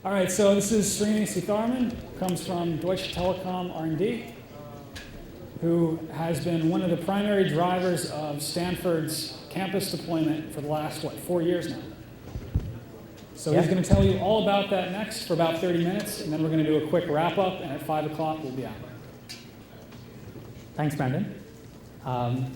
All right, so this is Srini Seetharaman, comes from Deutsche Telekom R&D, who has been one of the primary drivers of Stanford's campus deployment for the last, 4 years now. So he's going to tell you all about that next for about 30 minutes, and then we're going to do a quick wrap-up, and at 5 o'clock we'll be out. Thanks, Brandon.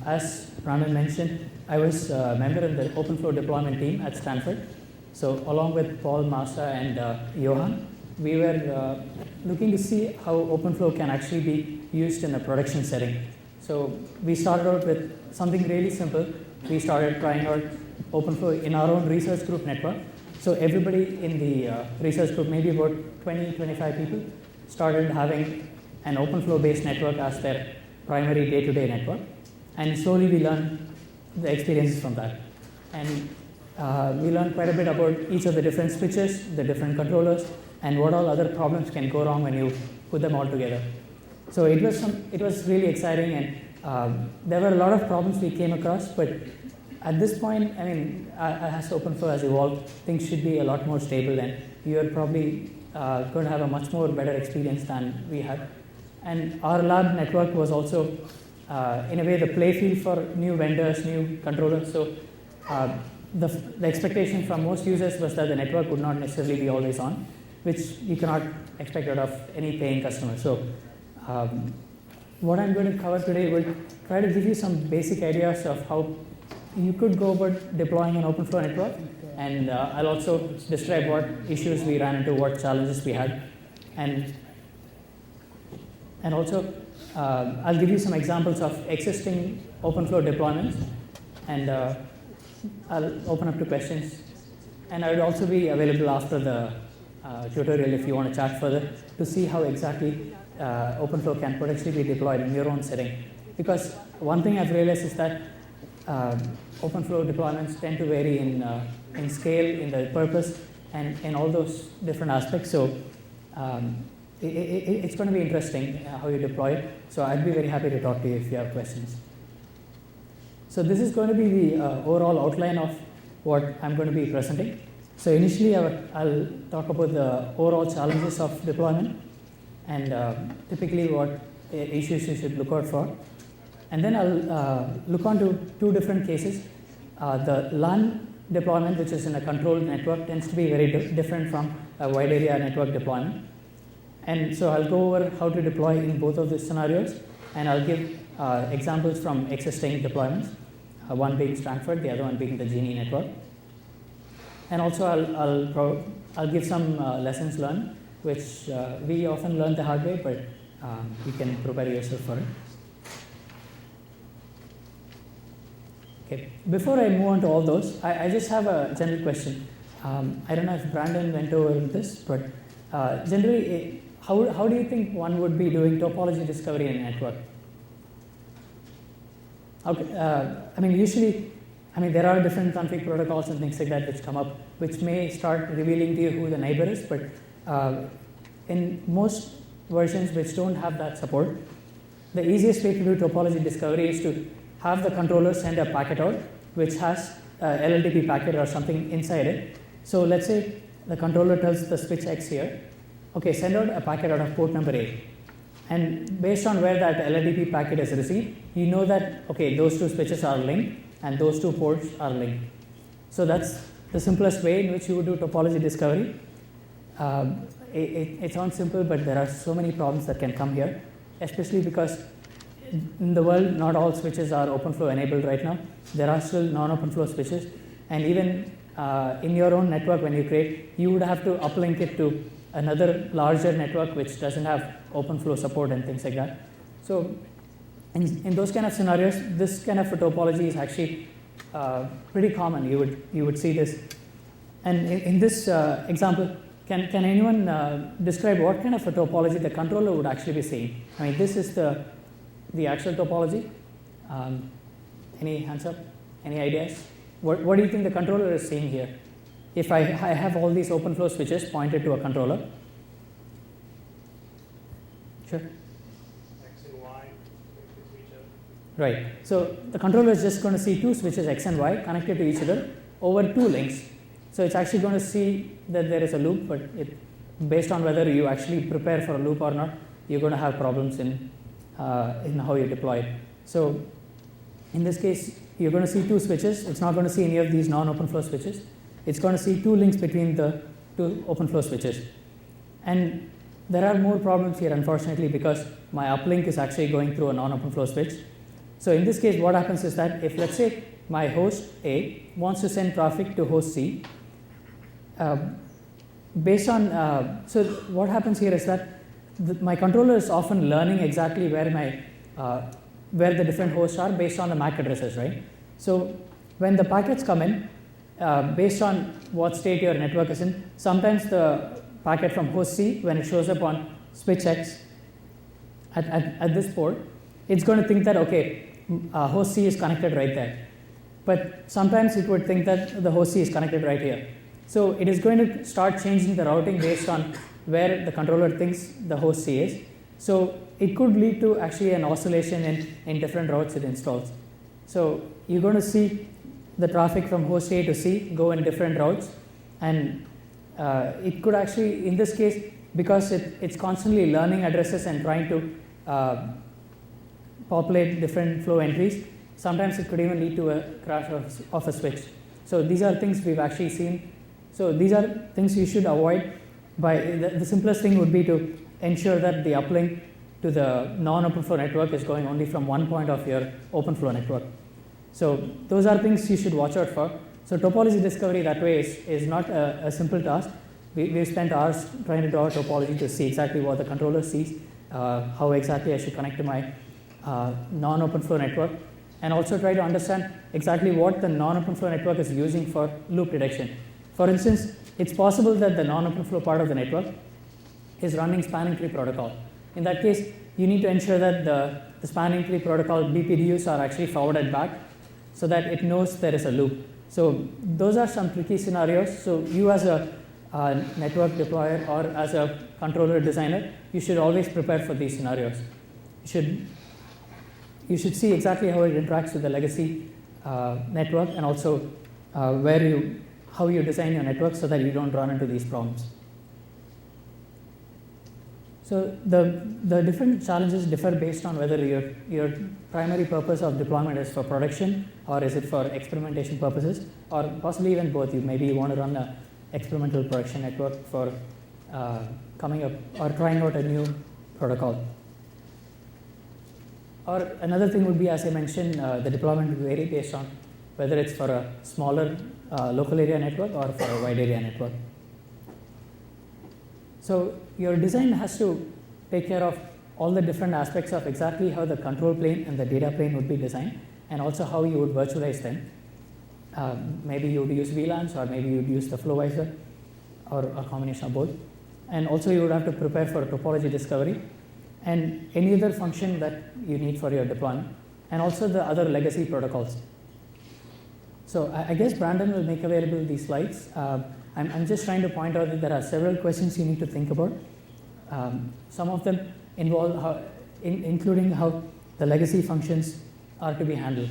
As Brandon mentioned, I was a member of the OpenFlow deployment team at Stanford. So along with Paul, Masa, and Johan, we were looking to see how OpenFlow can actually be used in a production setting. So we started out with something really simple. We started trying out OpenFlow in our own research group network. So everybody in the research group, maybe about 20, 25 people, started having an OpenFlow-based network as their primary day-to-day network. And slowly we learned the experiences from that. And we learned quite a bit about each of the different switches, the different controllers, and what all other problems can go wrong when you put them all together. So it was really exciting, and there were a lot of problems we came across, but at this point, I mean, as OpenFlow has evolved, things should be a lot more stable, and you are probably going to have a much more better experience than we had. And our lab network was also, in a way, the play field for new vendors, new controllers. So the expectation from most users was that the network would not necessarily be always on, which you cannot expect out of any paying customer. So what I'm going to cover today will try to give you some basic ideas of how you could go about deploying an OpenFlow network, and I'll also describe what issues we ran into, what challenges we had, and also I'll give you some examples of existing OpenFlow deployments, and I'll open up to questions, and I will also be available after the tutorial if you want to chat further to see how exactly OpenFlow can potentially be deployed in your own setting. Because one thing I've realized is that OpenFlow deployments tend to vary in scale, in the purpose, and in all those different aspects. So it's going to be interesting how you deploy it. So I'd be very happy to talk to you if you have questions. So this is going to be the overall outline of what I'm going to be presenting. So initially, I'll talk about the overall challenges of deployment and typically what issues you should look out for. And then I'll look on to two different cases. The LAN deployment, which is in a controlled network, tends to be very different from a wide area network deployment. And so I'll go over how to deploy in both of these scenarios, and I'll give examples from existing deployments, one being Stanford, the other one being the GENI network. And also I'll give some lessons learned, which we often learn the hard way, but you can prepare yourself for it. Okay. Before I move on to all those, I just have a general question. I don't know if Brandon went over this, but generally, how do you think one would be doing topology discovery in a network? Okay. I mean, usually, there are different config protocols and things like that which come up, which may start revealing to you who the neighbor is, but in most versions which don't have that support, the easiest way to do topology discovery is to have the controller send a packet out which has a LLDP packet or something inside it. So let's say the controller tells the switch X here, okay, send out a packet out of port number A. And based on where that LLDP packet is received, you know that, okay, those two switches are linked and those two ports are linked. So that's the simplest way in which you would do topology discovery. It sounds simple, but there are so many problems that can come here, especially because in the world, not all switches are OpenFlow enabled right now. There are still non-OpenFlow switches, and even in your own network, when you create, you would have to uplink it to another larger network which doesn't have OpenFlow support and things like that. So in those kind of scenarios, this kind of a topology is actually pretty common. You would see this. And in this example, can anyone describe what kind of a topology the controller would actually be seeing? This is the actual topology. Any hands up? Any ideas? What do you think the controller is seeing here? If I have all these OpenFlow switches pointed to a controller. Sure. X and Y connected to each other. Right. So the controller is just going to see two switches X and Y connected to each other over two links. So it's actually going to see that there is a loop, but based on whether you actually prepare for a loop or not, you're going to have problems in how you deploy it. So in this case, you're going to see two switches. It's not going to see any of these non-open flow switches. It's going to see two links between the two open flow switches. And there are more problems here, unfortunately, because my uplink is actually going through a non-open flow switch. So in this case, what happens is that if, let's say, my host A wants to send traffic to host C, based on, so what happens here is that my controller is often learning exactly where the different hosts are based on the MAC addresses, right? So when the packets come in, based on what state your network is in, sometimes the packet from host C, when it shows up on switch X at this port, it's going to think that, okay, host C is connected right there. But sometimes it would think that the host C is connected right here. So it is going to start changing the routing based on where the controller thinks the host C is. So it could lead to actually an oscillation in different routes it installs. So you're going to see the traffic from host A to C go in different routes, and it could actually, in this case, because it's constantly learning addresses and trying to populate different flow entries, sometimes it could even lead to a crash of a switch. So these are things we've actually seen. So these are things you should avoid. By the simplest thing would be to ensure that the uplink to the non-open flow network is going only from one point of your open flow network. So those are things you should watch out for. So topology discovery that way is not a simple task. We've spent hours trying to draw a topology to see exactly what the controller sees, how exactly I should connect to my non-open flow network, and also try to understand exactly what the non-open flow network is using for loop detection. For instance, it's possible that the non-open flow part of the network is running spanning tree protocol. In that case, you need to ensure that the spanning tree protocol BPDUs are actually forwarded back so that it knows there is a loop. So those are some tricky scenarios. So you as a network deployer or as a controller designer, you should always prepare for these scenarios. You should see exactly how it interacts with the legacy network, and also how you design your network so that you don't run into these problems. So the different challenges differ based on whether your primary purpose of deployment is for production, or is it for experimentation purposes, or possibly even both. Maybe you want to run an experimental production network for coming up or trying out a new protocol. Or another thing would be, as I mentioned, the deployment will vary based on whether it's for a smaller local area network or for a wide area network. So your design has to take care of all the different aspects of exactly how the control plane and the data plane would be designed, and also how you would virtualize them. Maybe you would use VLANs, or maybe you would use the flowvisor, or a combination of both. And also you would have to prepare for topology discovery and any other function that you need for your deployment, and also the other legacy protocols. So I guess Brandon will make available these slides. I'm just trying to point out that there are several questions you need to think about. Some of them involve including how the legacy functions are to be handled.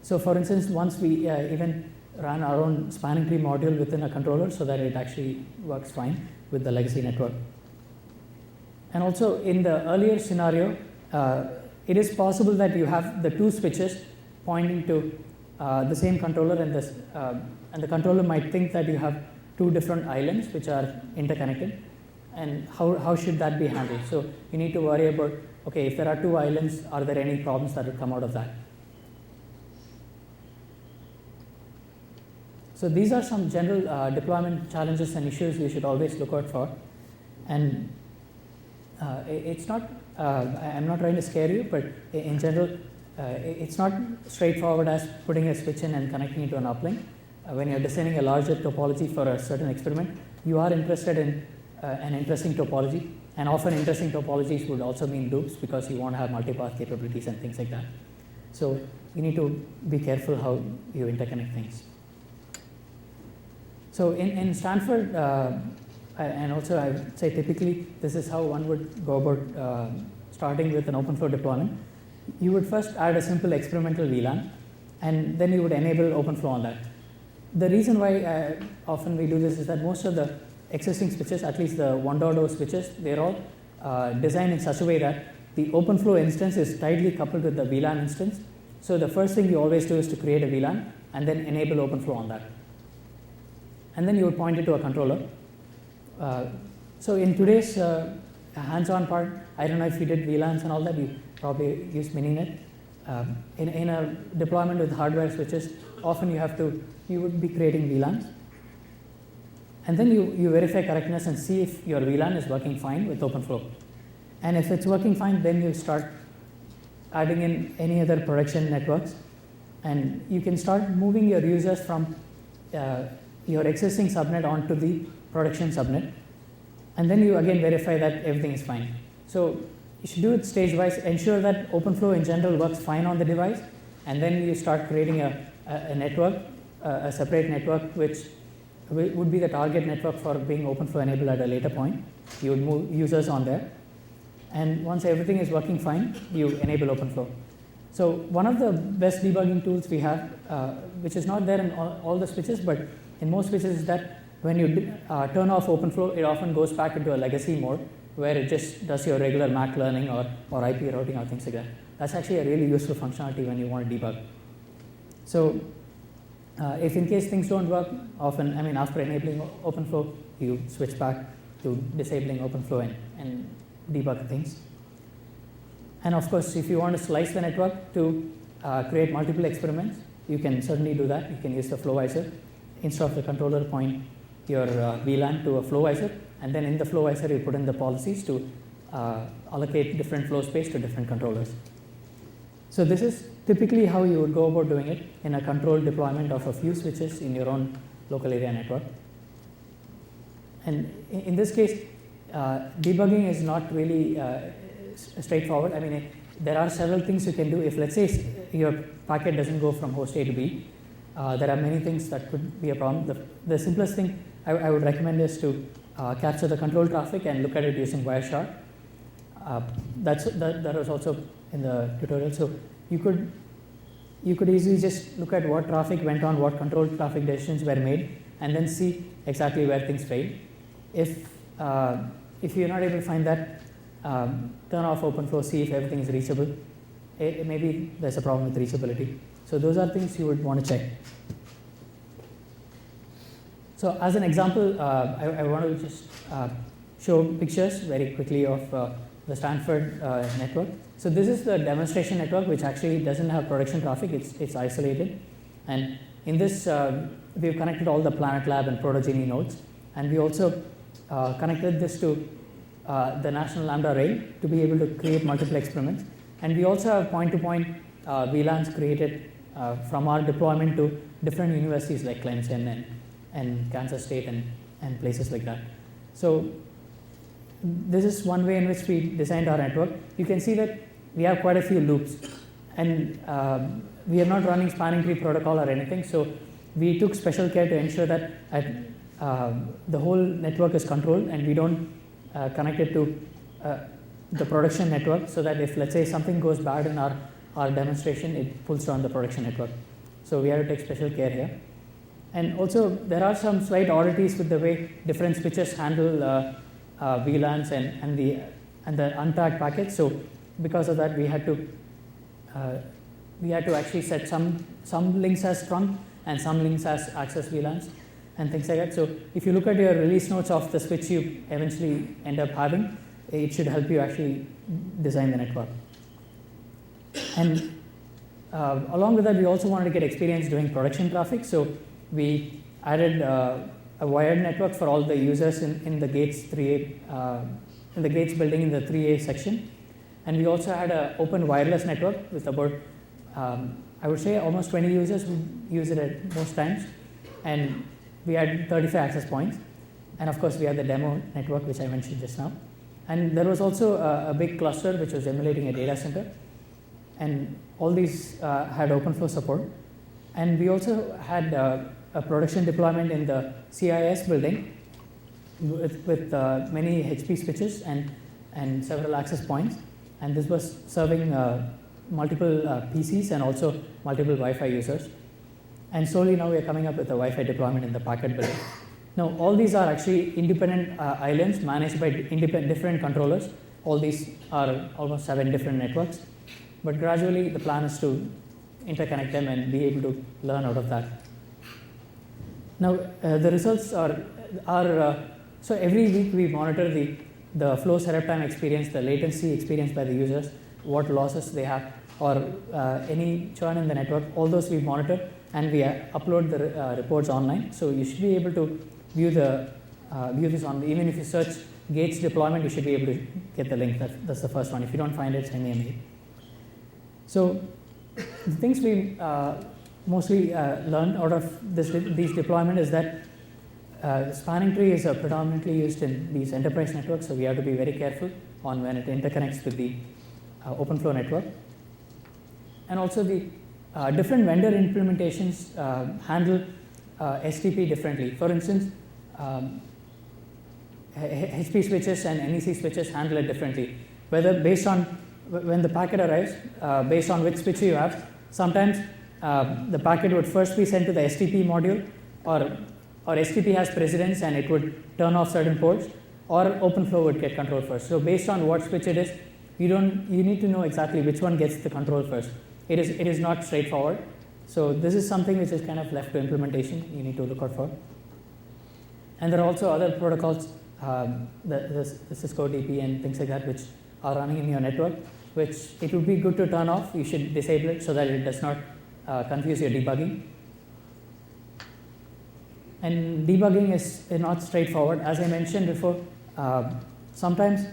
So for instance, once we even ran our own spanning tree module within a controller so that it actually works fine with the legacy network. And also in the earlier scenario, it is possible that you have the two switches pointing to the same controller, and the controller might think that you have two different islands which are interconnected, and how should that be handled? So you need to worry about, okay, if there are two islands, are there any problems that will come out of that? So these are some general deployment challenges and issues you should always look out for. And it's not, I'm not trying to scare you, but in general, it's not straightforward as putting a switch in and connecting it to an uplink. When you're designing a larger topology for a certain experiment, you are interested in an interesting topology, and often interesting topologies would also mean loops, because you want to have multipath capabilities and things like that. So you need to be careful how you interconnect things. So in Stanford, and also I would say typically this is how one would go about starting with an open flow deployment. You would first add a simple experimental VLAN, and then you would enable open flow on that. The reason why often we do this is that most of the existing switches, at least the 1.0 switches, they're all designed in such a way that the OpenFlow instance is tightly coupled with the VLAN instance. So the first thing you always do is to create a VLAN and then enable OpenFlow on that. And then you would point it to a controller. So in today's hands-on part, I don't know if you did VLANs and all that, you probably use Mininet. In a deployment with hardware switches, often you would be creating VLANs. And then you verify correctness and see if your VLAN is working fine with OpenFlow. And if it's working fine, then you start adding in any other production networks. And you can start moving your users from your existing subnet onto the production subnet. And then you again verify that everything is fine. So you should do it stage-wise, ensure that OpenFlow in general works fine on the device, and then you start creating a network, a separate network, which would be the target network for being OpenFlow enabled at a later point. You would move users on there. And once everything is working fine, you enable OpenFlow. So one of the best debugging tools we have, which is not there in all the switches, but in most switches, is that when you turn off OpenFlow, it often goes back into a legacy mode where it just does your regular MAC learning or IP routing or things like that. That's actually a really useful functionality when you want to debug. So if in case things don't work, often, after enabling OpenFlow, you switch back to disabling OpenFlow and debug things. And of course, if you want to slice the network to create multiple experiments, you can certainly do that. You can use the flowvisor. Instead of the controller, point your VLAN to a flowvisor, and then in the flowvisor, you put in the policies to allocate different flow space to different controllers. So this is typically how you would go about doing it in a controlled deployment of a few switches in your own local area network. And in this case, debugging is not really straightforward. There are several things you can do. If, let's say, your packet doesn't go from host A to B, there are many things that could be a problem. The simplest thing I would recommend is to capture the control traffic and look at it using Wireshark. That was also in the tutorial. So you could easily just look at what traffic went on, what control traffic decisions were made, and then see exactly where things failed. If you're not able to find that, turn off OpenFlow, see if everything is reachable. Maybe there's a problem with reachability. So those are things you would want to check. So as an example, I want to just show pictures very quickly of the Stanford network. So this is the demonstration network, which actually doesn't have production traffic. It's isolated. And in this, we've connected all the Planet Lab and Proto-GENI nodes. And we also connected this to the National Lambda Rail to be able to create multiple experiments. And we also have point-to-point VLANs created from our deployment to different universities like Clemson and Kansas State and places like that. So this is one way in which we designed our network. You can see that we have quite a few loops. And we are not running spanning tree protocol or anything. So we took special care to ensure that the whole network is controlled and we don't connect it to the production network, so that if, let's say, something goes bad in our demonstration, it pulls down the production network. So we have to take special care here. And also, there are some slight oddities with the way different switches handle VLANs and the untagged packets. So because of that, we had to actually set some links as trunk and some links as access VLANs and things like that. So if you look at your release notes of the switch you eventually end up having, it should help you actually design the network. And along with that, we also wanted to get experience doing production traffic. So we added a wired network for all the users in the Gates 3A, in the Gates building in the 3A section. And we also had an open wireless network with about, I would say, almost 20 users who use it at most times. And we had 35 access points. And of course, we had the demo network, which I mentioned just now. And there was also a big cluster which was emulating a data center. And all these had OpenFlow support. And we also had a production deployment in the CIS building with many HP switches and several access points. And this was serving multiple PCs and also multiple Wi-Fi users. And slowly now we are coming up with a Wi-Fi deployment in the packet building. Now, all these are actually independent islands managed by different controllers. All these are almost 7 different networks. But gradually, the plan is to interconnect them and be able to learn out of that. Now, the results are so every week we monitor the flow setup time experience, the latency experienced by the users, what losses they have, or any churn in the network. All those we monitor and we upload the reports online. So you should be able to view this on, even if you search Gates deployment, you should be able to get the link. That's the first one. If you don't find it, send me a mail. So the things we mostly learned out of these deployment is that spanning tree is predominantly used in these enterprise networks, so we have to be very careful on when it interconnects with the OpenFlow network. And also the different vendor implementations handle STP differently. For instance, HP switches and NEC switches handle it differently. Whether based on when the packet arrives, based on which switch you have, sometimes the packet would first be sent to the STP module, or STP has precedence and it would turn off certain ports, or OpenFlow would get control first. So based on what switch it is, you need to know exactly which one gets the control first. It is not straightforward. So this is something which is kind of left to implementation. You need to look out for. And there are also other protocols, the Cisco DP and things like that, which are running in your network, which it would be good to turn off. You should disable it so that it does not confuse your debugging. And debugging is not straightforward. As I mentioned before, sometimes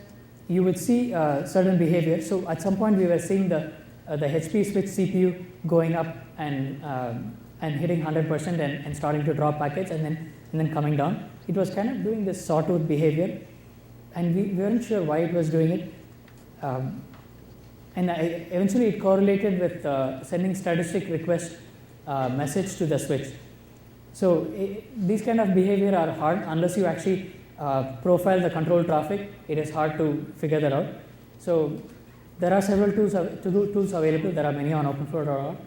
you would see certain behavior. So at some point we were seeing the HP switch CPU going up and hitting 100% and starting to drop packets and then coming down. It was kind of doing this sawtooth behavior, and we weren't sure why it was doing it. And eventually it correlated with sending statistic request message to the switch. So these kind of behavior are hard unless you actually profile the control traffic. It is hard to figure that out. So there are several tools available. There are many on OpenFlow.org.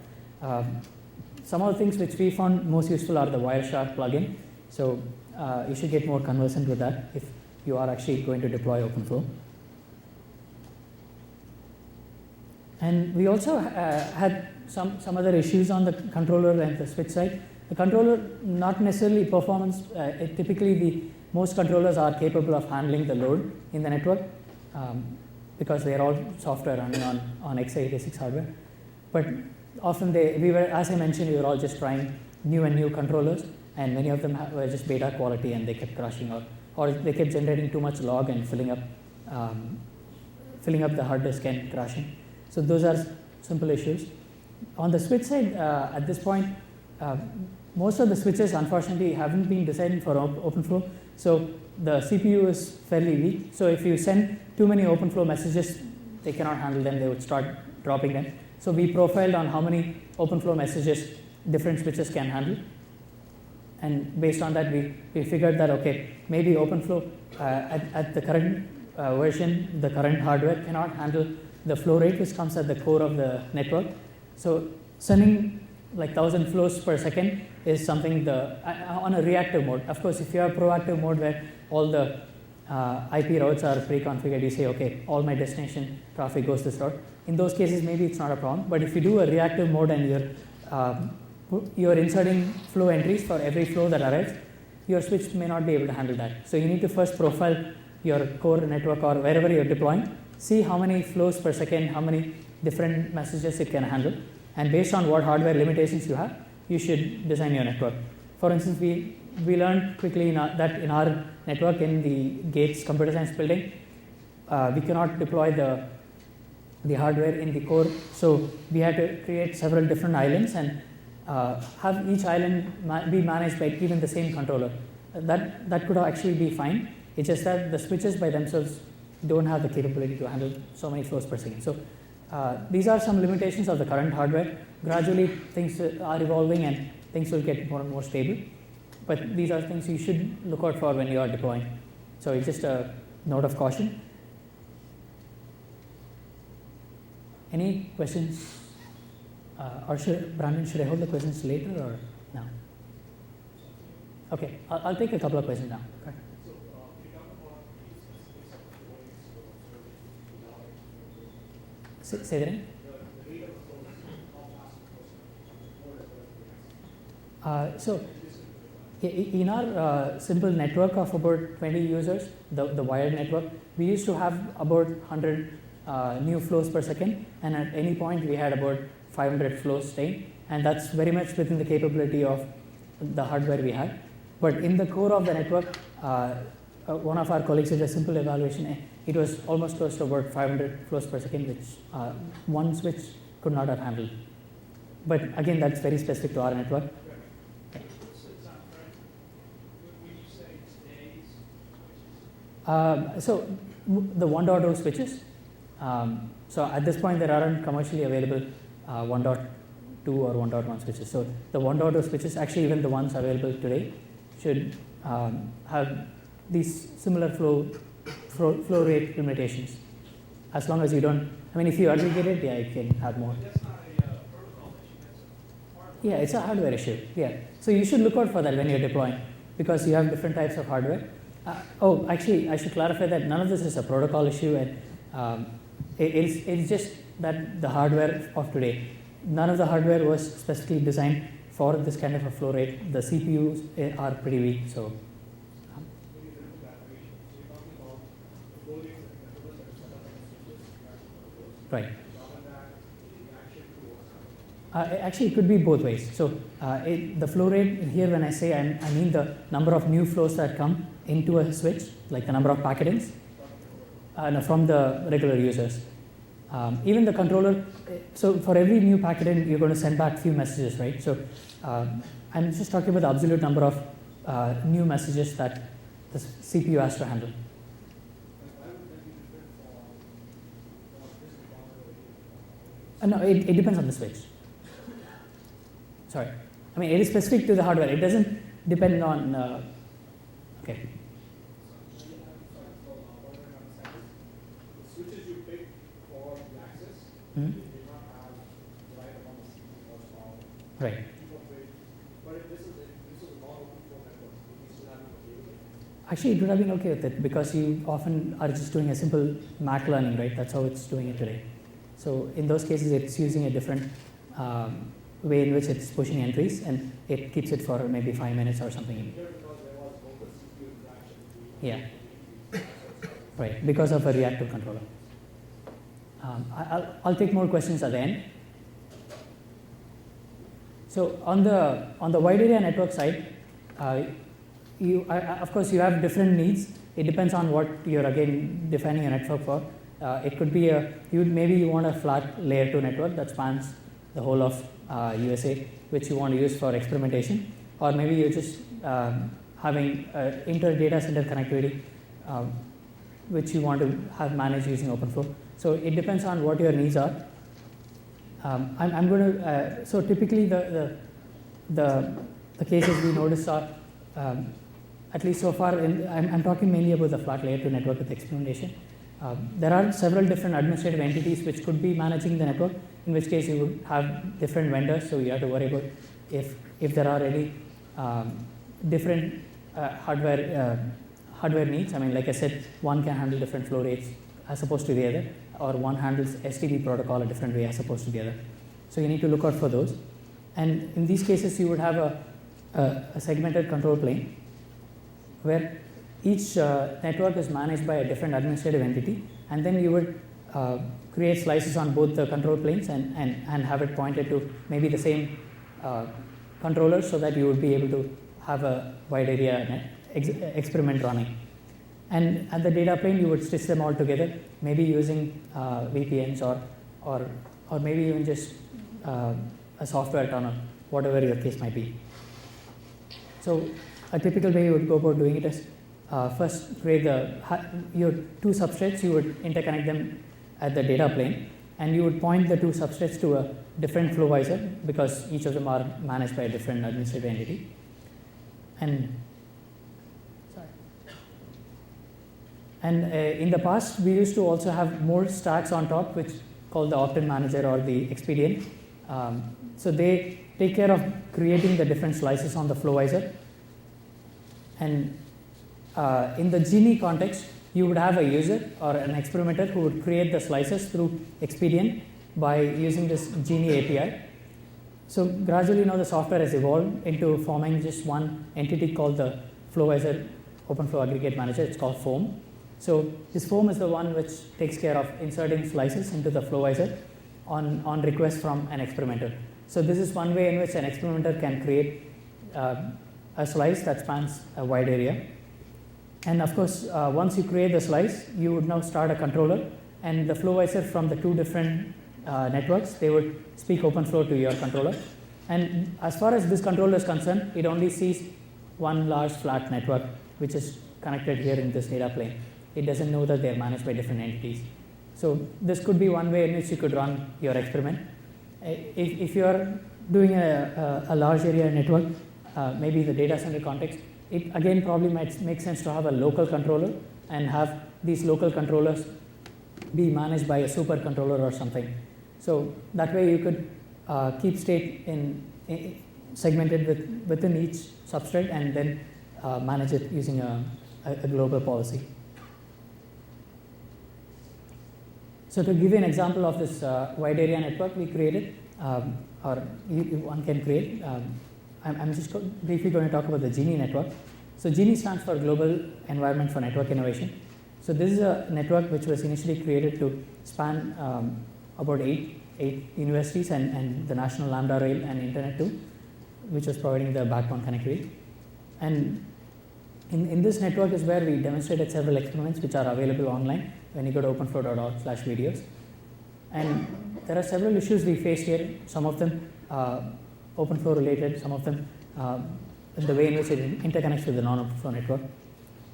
Some of the things which we found most useful are the Wireshark plugin. So you should get more conversant with that if you are actually going to deploy OpenFlow. And we also had some other issues on the controller and the switch side. The controller, not necessarily performance. Typically, most controllers are capable of handling the load in the network because they are all software running on x86 hardware. But often as I mentioned, we were all just trying new controllers, and many of them were just beta quality, and they kept crashing out, or they kept generating too much log and filling up the hard disk and crashing. So those are simple issues. On the switch side, at this point, most of the switches unfortunately haven't been designed for OpenFlow, so the CPU is fairly weak. So if you send too many OpenFlow messages, they cannot handle them, they would start dropping them. So we profiled on how many OpenFlow messages different switches can handle, and based on that we figured that okay, maybe OpenFlow at the current version, the current hardware cannot handle the flow rate which comes at the core of the network. So sending like 1,000 flows per second is something on a reactive mode. Of course, if you have proactive mode where all the IP routes are pre-configured, you say, okay, all my destination traffic goes this route. In those cases, maybe it's not a problem. But if you do a reactive mode and you're inserting flow entries for every flow that arrives, your switch may not be able to handle that. So you need to first profile your core network or wherever you're deploying, see how many flows per second, how many different messages it can handle, and based on what hardware limitations you have, you should design your network. For instance, we learned quickly that in our network in the Gates computer science building, we cannot deploy the hardware in the core, so we had to create several different islands and have each island be managed by even the same controller. That could actually be fine. It's just that the switches by themselves don't have the capability to handle so many flows per second. So these are some limitations of the current hardware. Gradually things are evolving and things will get more and more stable. But these are things you should look out for when you are deploying. So it's just a note of caution. Any questions? Or Brandon, should I hold the questions later or now? Okay, I'll take a couple of questions now. Okay. So, you talk about the specifics of the flow rates to observe it without Say that again? the rate of the flow is how fast it goes, more or less. So in our simple network of about 20 users, the wired network, we used to have about 100 new flows per second, and at any point we had about 500 flows staying, and that's very much within the capability of the hardware we had. But in the core of the network, one of our colleagues did a simple evaluation. It was almost close to about 500 flows per second, which one switch could not have handled. But again, that's very specific to our network. So the 1.0 switches. So at this point, there aren't commercially available 1.2 or 1.1 switches. So the 1.0 switches, actually even the ones available today, should have these similar flow rate limitations. As long as you don't, I mean, if you aggregate it, yeah, you can have more. That's not a protocol issue, that's a hardware. Yeah, it's a hardware issue. Yeah, so you should look out for that when you're deploying, because you have different types of hardware. Actually, I should clarify that none of this is a protocol issue, and it's just that the hardware of today, none of the hardware was specifically designed for this kind of a flow rate. The CPUs are pretty weak, so. Right. Actually, it could be both ways. So the flow rate here, when I say I mean the number of new flows that come into a switch, like the number of packetings no, from the regular users. Even the controller, so for every new packeting, you're going to send back few messages, right? So I'm just talking about the absolute number of new messages that the CPU has to handle. No, it depends on the switch. Sorry. I mean, it is specific to the hardware. It doesn't depend on, okay. The switches you pick for the access, Mm-hmm. they do not have the right amount of CPU horsepower. Right. But if this is a non-open flow network, we still have okay with it. Actually, it would have been okay with it because you often are just doing a simple MAC learning, right? That's how it's doing it today. So in those cases, it's using a different way in which it's pushing entries, and it keeps it for maybe 5 minutes or something. Here because there was local CPU interaction. Yeah. Right, because of a reactive controller. I'll take more questions at the end. So on the wide area network side, of course you have different needs. It depends on what you're again defining a network for. It could be maybe you want a flat layer 2 network that spans the whole of USA, which you want to use for experimentation, or maybe you're just having inter data center connectivity, which you want to have managed using OpenFlow. So it depends on what your needs are. I'm going to so typically the cases we notice are at least so far. I'm talking mainly about the flat layer 2 network with experimentation. There are several different administrative entities which could be managing the network, in which case you would have different vendors, so you have to worry about if there are any different hardware needs. I mean, like I said, one can handle different flow rates as opposed to the other, or one handles STB protocol a different way as opposed to the other. So you need to look out for those. And in these cases, you would have a segmented control plane where each network is managed by a different administrative entity, and then you would create slices on both the control planes and have it pointed to maybe the same controller, so that you would be able to have a wide area experiment running. And at the data plane, you would stitch them all together, maybe using VPNs or maybe even just a software tunnel, whatever your case might be. So a typical way you would go about doing it is first create your two substrates. You would interconnect them at the data plane, and you would point the two substrates to a different flow visor, because each of them are managed by a different administrative entity. And in the past, we used to also have more stacks on top, which called the opt-in manager or the expedient. So they take care of creating the different slices on the flow visor. And in the GENI context, you would have a user or an experimenter who would create the slices through Expedient by using this GENI API. So gradually now the software has evolved into forming just one entity called the Flowvisor OpenFlow Aggregate Manager. It's called Foam. So this Foam is the one which takes care of inserting slices into the Flowvisor on request from an experimenter. So this is one way in which an experimenter can create a slice that spans a wide area. And of course, once you create the slice, you would now start a controller, and the Flowvisor from the two different networks, they would speak OpenFlow to your controller. And as far as this controller is concerned, it only sees one large flat network which is connected here in this data plane. It doesn't know that they are managed by different entities. So this could be one way in which you could run your experiment. If you are doing a large area network, maybe the data center context, it again probably might make sense to have a local controller and have these local controllers be managed by a super controller or something. So that way you could keep state segmented within each substrate and then manage it using a global policy. So to give you an example of this wide area network we created, or one can create, I'm just briefly going to talk about the GENI network. So GENI stands for Global Environment for Network Innovation. So this is a network which was initially created to span about eight universities and the National Lambda Rail and Internet 2, which was providing the backbone connectivity. And in this network is where we demonstrated several experiments which are available online when you go to openflow.org/videos. And there are several issues we faced here, some of them OpenFlow related, some of them the way in which it interconnects with the non-OpenFlow network.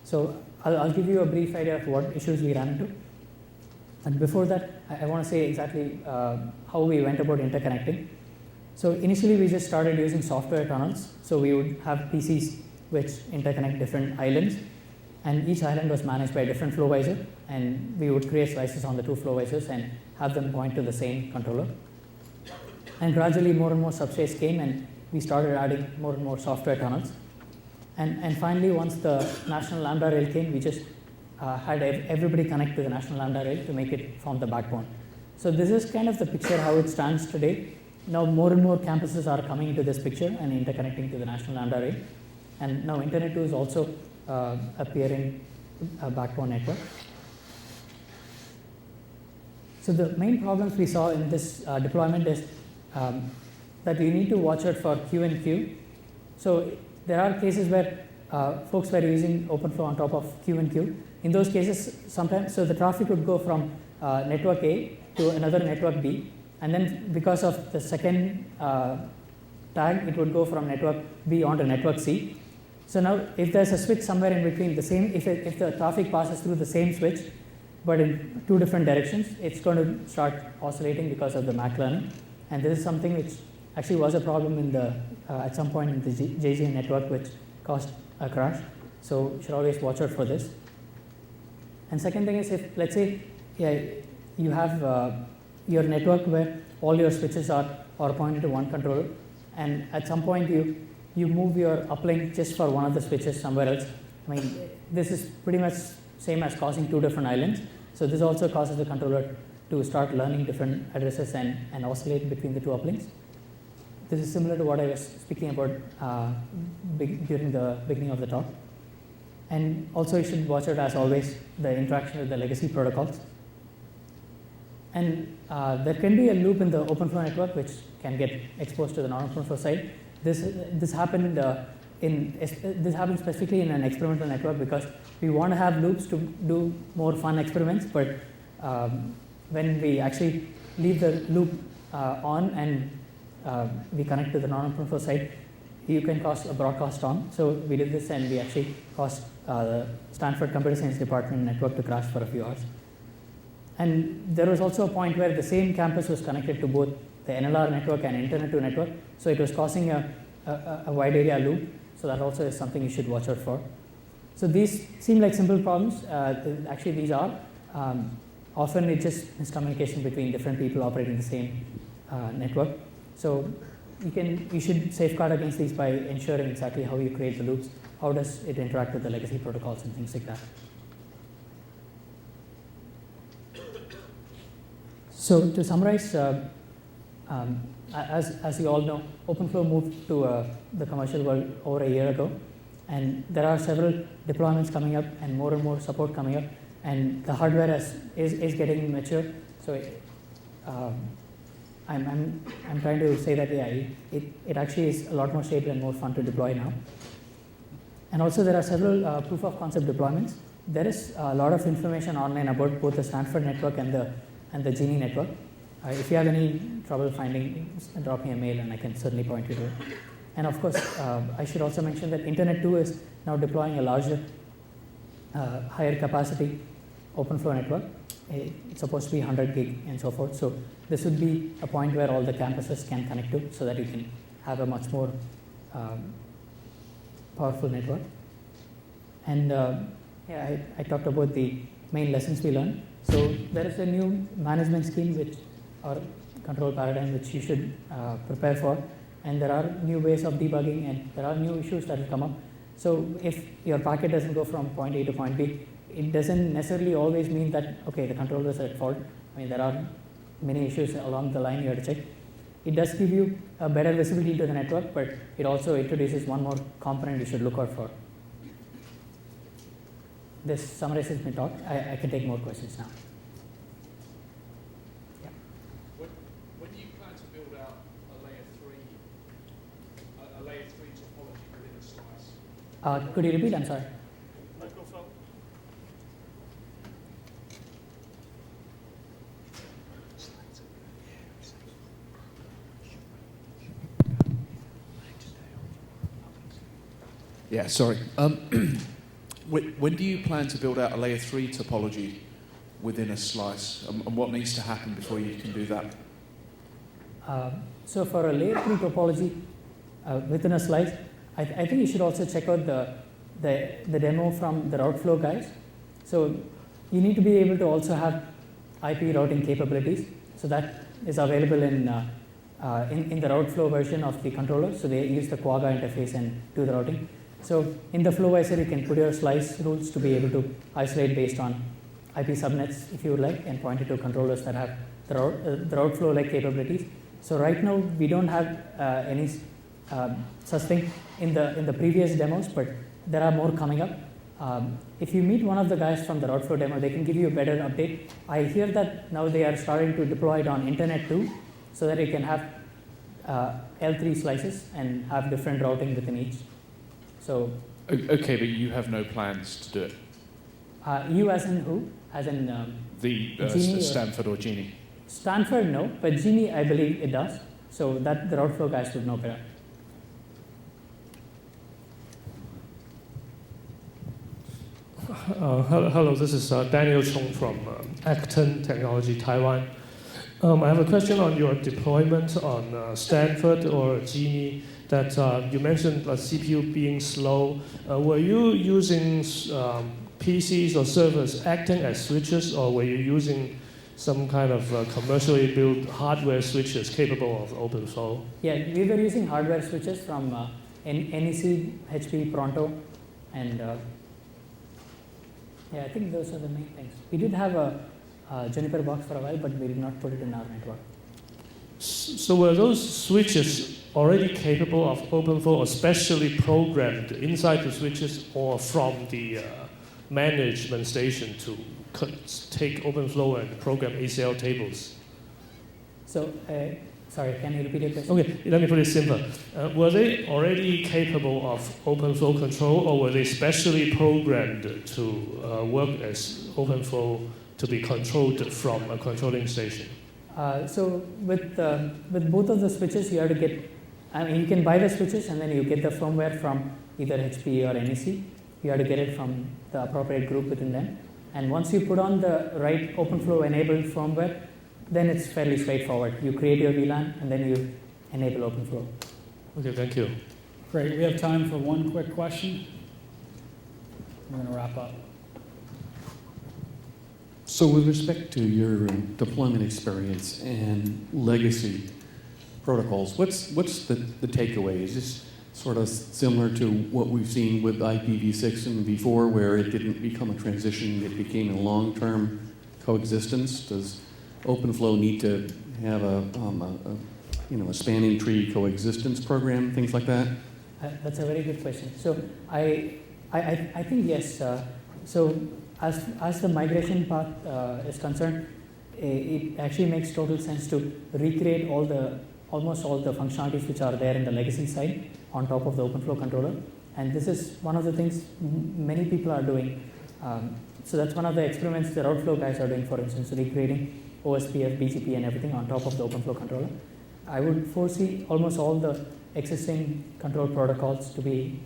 So I'll give you a brief idea of what issues we ran into. And before that, I want to say exactly how we went about interconnecting. So initially we just started using software tunnels. So we would have PCs which interconnect different islands, and each island was managed by a different Flowvisor, and we would create slices on the two Flowvisors and have them point to the same controller. And gradually more and more substrates came, and we started adding more and more software tunnels. And finally, once the National Lambda Rail came, we just had everybody connect to the National Lambda Rail to make it form the backbone. So this is kind of the picture how it stands today. Now more and more campuses are coming into this picture and interconnecting to the National Lambda Rail. And now Internet 2 is also appearing a backbone network. So the main problems we saw in this deployment is that you need to watch out for Q and Q. So there are cases where folks were using OpenFlow on top of Q and Q. In those cases, sometimes, so the traffic would go from network A to another network B, and then because of the second tag, it would go from network B onto network C. So now, if there's a switch somewhere in between the same, if the traffic passes through the same switch, but in two different directions, it's going to start oscillating because of the MAC learning. And this is something which actually was a problem in the at some point in the JGN network, which caused a crash. So you should always watch out for this. And second thing is, if let's say you have your network where all your switches are pointed to one controller, and at some point you move your uplink just for one of the switches somewhere else. I mean, this is pretty much same as causing two different islands. So this also causes the controller to start learning different addresses and oscillate between the two uplinks. This is similar to what I was speaking about during the beginning of the talk. And also you should watch out, as always, the interaction with the legacy protocols. And there can be a loop in the OpenFlow network which can get exposed to the non-OpenFlow side. This happened this happens specifically in an experimental network because we want to have loops to do more fun experiments, but when we actually leave the loop on and we connect to the non-OpenFlow side, you can cause a broadcast storm. So we did this, and we actually caused the Stanford Computer Science Department network to crash for a few hours. And there was also a point where the same campus was connected to both the NLR network and Internet 2 network, so it was causing a wide area loop. So that also is something you should watch out for. So these seem like simple problems. Actually, these are. Often it's just miscommunication between different people operating the same network. So you should safeguard against these by ensuring exactly how you create the loops, how does it interact with the legacy protocols and things like that. So to summarize, as you all know, OpenFlow moved to the commercial world over a year ago, and there are several deployments coming up and more support coming up, and the hardware is getting mature. So I'm trying to say that it actually is a lot more stable and more fun to deploy now. And also there are several proof of concept deployments. There is a lot of information online about both the Stanford network and the GENI network. If you have any trouble finding, drop me a mail and I can certainly point you to it. And of course, I should also mention that Internet 2 is now deploying a larger, higher capacity OpenFlow network. It's supposed to be 100 gig and so forth. So this would be a point where all the campuses can connect to, so that you can have a much more powerful network. And I talked about the main lessons we learned. So there is a new management scheme or control paradigm which you should prepare for. And there are new ways of debugging, and there are new issues that will come up. So if your packet doesn't go from point A to point B, it doesn't necessarily always mean that, okay, the controllers are at fault. I mean, there are many issues along the line you have to check. It does give you a better visibility into the network, but it also introduces one more component you should look out for. This summarizes my talk. I can take more questions now. Yeah. When do you plan to build out a layer 3 topology within a slice? Could you repeat? I'm sorry. Microphone. Yeah, sorry. When do you plan to build out a layer 3 topology within a slice, and what needs to happen before you can do that? So for a layer 3 topology within a slice, I think you should also check out the demo from the Routeflow guys. So you need to be able to also have IP routing capabilities. So that is available in the Routeflow version of the controller. So they use the Quagga interface and do the routing. So in the Flowvisor, you can put your slice rules to be able to isolate based on IP subnets, if you would like, and point it to controllers that have the Routeflow-like capabilities. So right now, we don't have any such thing in the previous demos, but there are more coming up. If you meet one of the guys from the Routeflow demo, they can give you a better update. I hear that now they are starting to deploy it on Internet 2, so that you can have L3 slices and have different routing within each. So, okay, but you have no plans to do it? You as in who? As in GENI Stanford or GENI? Stanford, no, but GENI, I believe it does. So that the Routeflow guys would know better. Hello, this is Daniel Chong from Acton Technology, Taiwan. I have a question on your deployment on Stanford or GENI. That you mentioned CPU being slow. Were you using PCs or servers acting as switches, or were you using some kind of commercially built hardware switches capable of OpenFlow? Yeah, we were using hardware switches from NEC, HP, Pronto, and yeah, I think those are the main things. We did have a Juniper box for a while, but we did not put it in our network. So were those switches already capable of OpenFlow, or specially programmed inside the switches, or from the management station to take OpenFlow and program ACL tables? So, sorry, can you repeat your question? Okay, let me put it simple. Were they already capable of OpenFlow control, or were they specially programmed to work as OpenFlow to be controlled from a controlling station? So with both of the switches, you have to get, I mean, you can buy the switches and then you get the firmware from either HP or NEC. You have to get it from the appropriate group within them. And once you put on the right OpenFlow enabled firmware, then it's fairly straightforward. You create your VLAN and then you enable OpenFlow. Okay, thank you. Great. We have time for one quick question. We're going to wrap up. So with respect to your deployment experience and legacy protocols. What's the takeaway? Is this sort of similar to what we've seen with IPv6 and v4, where it didn't become a transition, it became a long-term coexistence? Does OpenFlow need to have a spanning tree coexistence program, things like that? That's a very good question. So I think yes. So as the migration path is concerned, it actually makes total sense to recreate almost all the functionalities which are there in the legacy side on top of the OpenFlow controller. And this is one of the things many people are doing. So that's one of the experiments the Routeflow guys are doing, for instance, recreating OSPF, BGP and everything on top of the OpenFlow controller. I would foresee almost all the existing control protocols to be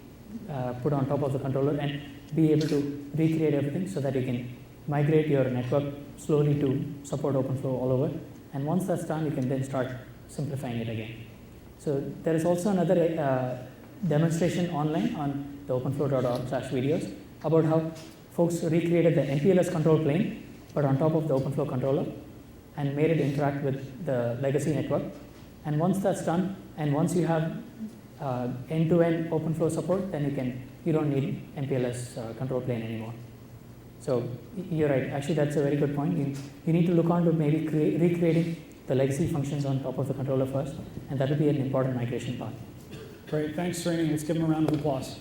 put on top of the controller and be able to recreate everything so that you can migrate your network slowly to support OpenFlow all over. And once that's done, you can then start simplifying it again. So there is also another demonstration online on the openflow.org/videos about how folks recreated the MPLS control plane, but on top of the OpenFlow controller, and made it interact with the legacy network. And once that's done, and once you have end-to-end OpenFlow support, then you don't need MPLS control plane anymore. So you're right. Actually, that's a very good point. You need to look on to maybe recreating the legacy functions on top of the controller first, and that will be an important migration path. Great. Thanks, Srini. Let's give him a round of applause.